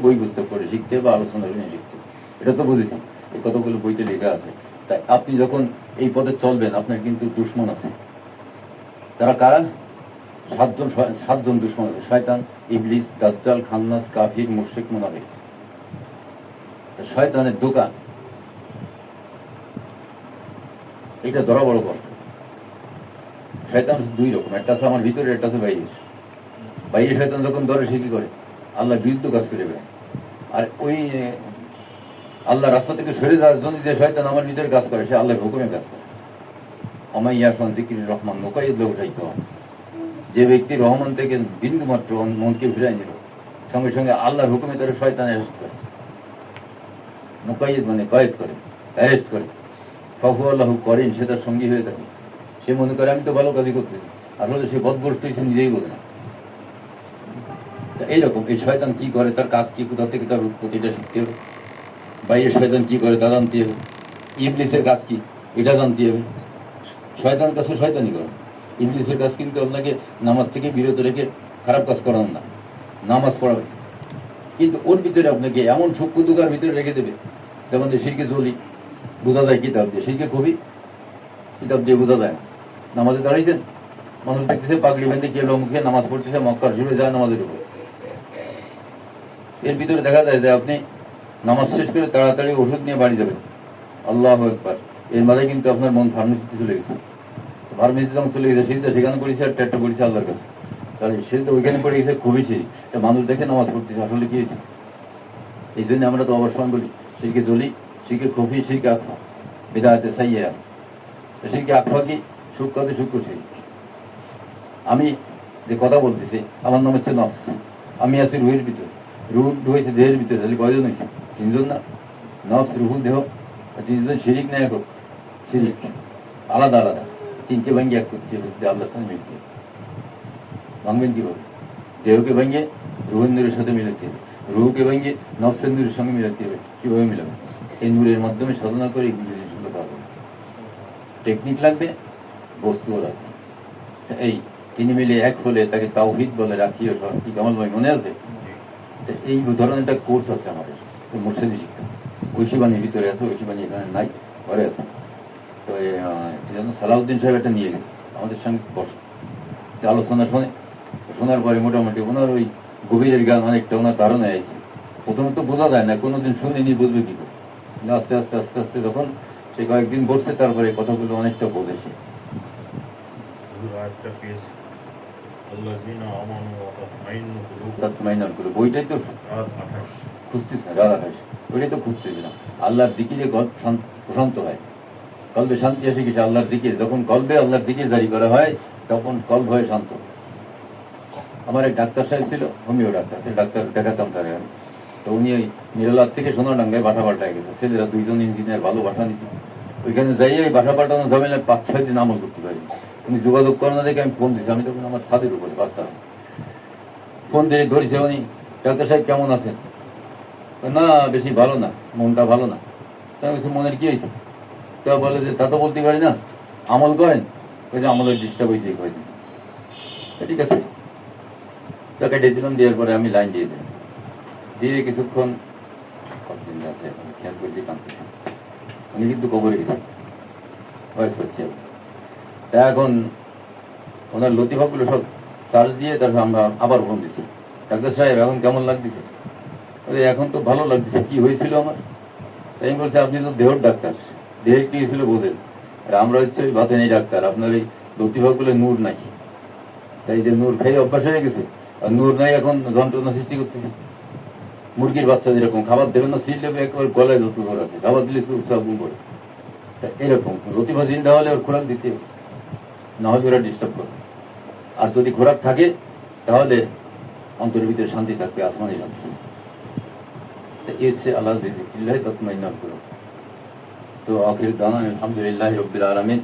বই পুস্তক পড়ে শিখতে হবে, আলোচনা শুনে শিখতে হবে। এটা তো বুঝেছি, এই কতগুলো বইতে লেখা আছে। তাই আপনি যখন এই পথে চলবেন, আপনার কিন্তু দুশ্মন আছে। তারা কারা? সাতজন দুশ্মন আছে। শয়তান, ইবলিস, দাজ্জাল, খান্নাস, কাফির, মুশরিক, মুনাফিক। শয়তানের দোকান, এটা ধরা বড় কষ্ট। শয়তান দুই রকম, একটা আছে আমার ভিতরে, একটা আছে বাইরে। বাইরে শয়তান যখন ধরে, সে কি করে? আল্লাহ বিরুদ্ধ কাজ করে বেড়ায়। আর ওই আল্লাহ রাস্তা থেকে সরে যাওয়ার জন্য যে শয়তান আমার ভিতরে কাজ করে, সে আল্লাহর হুকুমে কাজ করে। আমার ইয়াসমান জিকির রহমান নোকাইদ উঠাইতে হবে। যে ব্যক্তি রহমান থেকে বিন্দু মাত্র মনকে ফিরাই নিল, সঙ্গে সঙ্গে আল্লাহর হুকুমে তারা শয়তান অ্যারেস্ট করে। নোকাইদ মানে কয়েদ করে, অ্যারেস্ট করে। ফফু আল্লাহ করেন, সে তার সঙ্গী হয়ে থাকে। সে মনে করে আমি তো ভালো কাজই করতেছি, আসলে সে বদভ্রষ্ট হয়েছে, নিজেই বোঝে না। এইরকম এই শয়তান কি করে, তার কাজ কি, কোথা থেকে তার উৎপত্তি, এটা শিখতে হবে। বাইরের শয়তান কি করে তা জানতে হবে। ইবলিসের কাজ কি, এটা জানতে হবে। শয়তান কাছে শয়তানি করে। ইবলিসের কাজ কিন্তু আপনাকে নামাজ থেকে বিরত রেখে খারাপ কাজ করান না, নামাজ পড়াবে। কিন্তু ওর ভিতরে আপনাকে এমন সূক্ষ্ম দুকার ভিতরে রেখে দেবে, যেমন শিরকে জলি বোঝা যায় কিতাব দিয়ে, শিরকে খুবই কিতাব দিয়ে বোঝা যায় না। নামাজে দাঁড়াইছেন, মানুষ দেখতেছে পাগড়ি বেঁধে কেলো মুখে নামাজ পড়তেছে, মক্কার শুরু যায় নামাজের উপর। এর ভিতরে দেখা যায় যে আপনি নামাজ শেষ করে তাড়াতাড়ি ওষুধ নিয়ে বাড়ি যাবেন, আল্লাহ একবার। এর মাঝে কিন্তু আপনার মন ফার্মেসিতে চলে গেছে। ফার্মেসিতে যখন চলে গেছে, সেটা সেখানে করেছে, আর ট্যাটটা করেছে আল্লাহর কাছে। তাহলে সে তো ওইখানে পড়ে গেছে, খুবই সেই মানুষ দেখে নামাজ পড়তেছে, আসলে কি হয়েছে? এই জন্য আমরা তো অবশ্যই বলি, শিরকে জলি, শিরকে খফি, শিরকে আখফা, বিদায়াতে সাইয়া। শিরকে আখফা কি? সূক্ষ্মতে সূক্ষ্ম শিরক। আমি যে কথা বলতেছি, আমার নাম হচ্ছে নফস। আমি আছি রুহের ভিতরে, রুহ হয়েছে দেহের ভিতরে। তাহলে কয়জন হয়েছে? তিনজন না? নফস, রুহু, দেহ, তিনজন। শিরিক না একক? শিরিক আলাদা আলাদা। তিনকে ভাঙ্গে এক করতে হবে, আল্লাহর সাথে মিলতে হবে। ভাঙবেন কীভাবে? দেহকে ভাঙ্গে রুহের নূরের সাথে মিলাতে হবে, রুহকে ভাঙ্গে নফসের নূরের সঙ্গে মিলাতে হবে। কীভাবে মিলাবে? এই নূরের মাধ্যমে সাধনা করে এই জিনিসগুলো পাওয়া যাবে। টেকনিক লাগবে, বস্তুও লাগবে। এই তিনি মিলে এক হলে তাকে তাওহীদ বলে। রাখিও সব কি কামাল ভাই মনে আছে? এই ধরনের একটা কোর্স আছে আমাদের, মুর্শিদি শিক্ষা। ঐশীবাণীর ভিতরে আছে, ঐশীবাণী এখানে নাই, ঘরে আছে। তো এই জন্য সালাউদ্দিন সাহেব এটা নিয়ে গেছে, আমাদের সঙ্গে বসে আলোচনা শোনে। শোনার পরে মোটামুটি ওনার ওই গভীরের গান অনেকটা ওনার ধারণা আছে। প্রথমে তো বোঝা যায় না, কোনোদিন শুনিনি, বুঝবে কি করে? আস্তে আস্তে আস্তে আস্তে যখন সে কয়েকদিন বসছে, তারপরে কথাগুলো অনেকটা বোঝেছে। বইটাই তো খুঁজতেছি না, রাত 28, ওইটাই তো খুঁজতেছিলাম। আল্লাহর জিকিরে প্রশান্ত হয়, কলবে শান্তি আসে কিছু আল্লাহর জিকির। যখন কলবে আল্লাহর জিকির জারি করা হয়, তখন কলব হয় শান্ত। আমার এক ডাক্তার সাহেব ছিল, হোমিও ডাক্তার, ডাক্তার দেখাতাম তাকে। তো উনি ওই নিরলার থেকে সোনাডাঙ্গায় বাসা পাল্টায় গেছে। ছেলেরা দুইজন ইঞ্জিনিয়ার, ভালো বাসা নিছে। ওইখানে যাই এই বাসা পাল্টানো ঝামেলা 5-6 দিন আমল করতে পারিনি। উনি যোগাযোগ করেন না দেখে আমি ফোন দিচ্ছি। আমি তখন আমার ছাদের উপরে বাসতাম, ফোন দিয়ে ধরেছে উনি, ডাক্তার সাহেব কেমন আছেন? না বেশি ভালো না, মনটা ভালো না। তাই বলছি মনের কি হয়েছে? তা বলে যে তা তো বলতে পারি না, আমল করেন। ওই যে আমলের ডিস্টার্ব হয়েছে কয়েকদিন। ঠিক আছে, তাকে ডেকে দিলাম, দেওয়ার পরে আমি লাইন দিয়ে দিলাম। দিয়ে কিছুক্ষণ কতদিন আছে এখন খেয়াল করছি, কাঁদতেছেন। উনি কিন্তু কবরে গেছেন, বয়স হচ্ছে। তা এখন ওনার লতিফাগুলো সব চার্জ দিয়ে তারপর আমরা আবার ফোন দিছি, ডাক্তার সাহেব এখন কেমন লাগতেছে? এখন তো ভালো লাগতেছে, কি হয়েছিল আমার? তাই আমি বলছি আপনি তো দেহর ডাক্তার, দেহের কি হয়েছিল বোঝেন, আর আমরা হচ্ছে ওই বাতেনি ডাক্তার। আপনার এই লতিফাগুলো নূর নাই, তাই যে নূর খাই অভ্যাস হয়ে গেছে, আর নূর নাই এখন যন্ত্রণা সৃষ্টি করতেছে। মুরগির বাচ্চা যেরকম খাবার দেবেন না, সিল লেবে একবার গলায় যত ধর আছে, খাবার দিলে চুপচাপ গুম করে। তা এরকম লতিফা জিন্দা হলে ওর খোরাক দিতে হবে, না হলে ওরা ডিস্টার্ব করবে। আর যদি খোরাক থাকে তাহলে অন্তরের ভিতরে শান্তি থাকবে, আসমানি শান্তি। এই হচ্ছে আল্লাহ বিযিকরিল্লাহি তাতমাইন্নুল কুলুব। তো আখির দাওয়ানা আলহামদুলিল্লাহি রাব্বিল আলামিন।